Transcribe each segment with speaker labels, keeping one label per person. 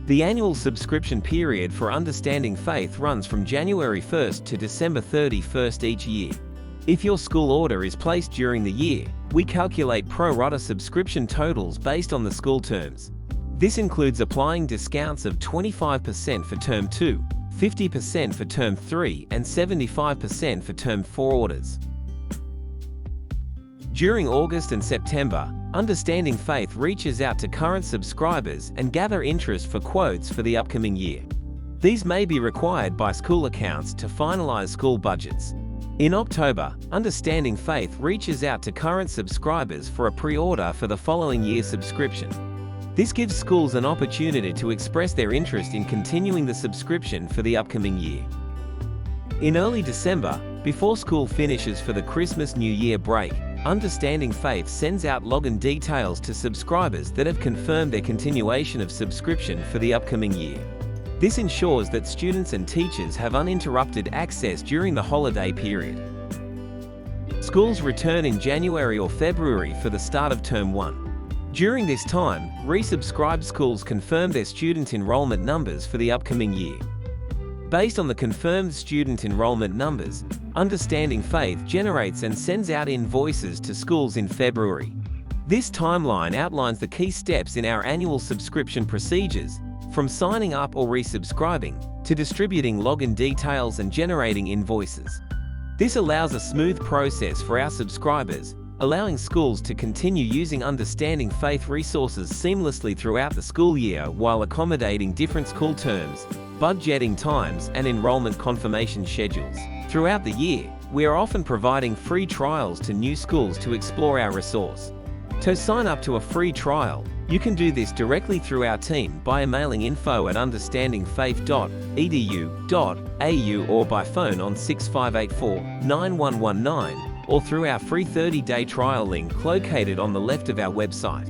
Speaker 1: The annual subscription period for Understanding Faith runs from January 1st to December 31st each year. If your school order is placed during the year, we calculate pro rata subscription totals based on the school terms. This includes applying discounts of 25% for Term 2, 50% for Term 3, and 75% for Term 4 orders. During August and September, Understanding Faith reaches out to current subscribers and gather interest for quotes for the upcoming year. These may be required by school accounts to finalize school budgets. In October, Understanding Faith reaches out to current subscribers for a pre-order for the following year's subscription. This gives schools an opportunity to express their interest in continuing the subscription for the upcoming year. In early December, before school finishes for the Christmas-New Year break, Understanding Faith sends out login details to subscribers that have confirmed their continuation of subscription for the upcoming year. This ensures that students and teachers have uninterrupted access during the holiday period. Schools return in January or February for the start of Term 1. During this time, resubscribed schools confirm their student enrollment numbers for the upcoming year. Based on the confirmed student enrollment numbers, Understanding Faith generates and sends out invoices to schools in February. This timeline outlines the key steps in our annual subscription procedures, from signing up or resubscribing, to distributing login details and generating invoices. This allows a smooth process for our subscribers, allowing schools to continue using Understanding Faith resources seamlessly throughout the school year while accommodating different school terms, budgeting times, and enrollment confirmation schedules. Throughout the year, we are often providing free trials to new schools to explore our resource. To sign up to a free trial, you can do this directly through our team by emailing info@understandingfaith.edu.au or by phone on 6584-9119 or through our free 30-day trial link located on the left of our website.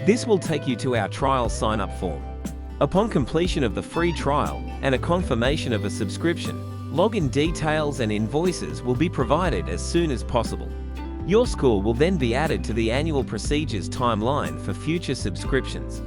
Speaker 1: This will take you to our trial sign-up form. Upon completion of the free trial and a confirmation of a subscription, login details and invoices will be provided as soon as possible. Your school will then be added to the annual procedures timeline for future subscriptions.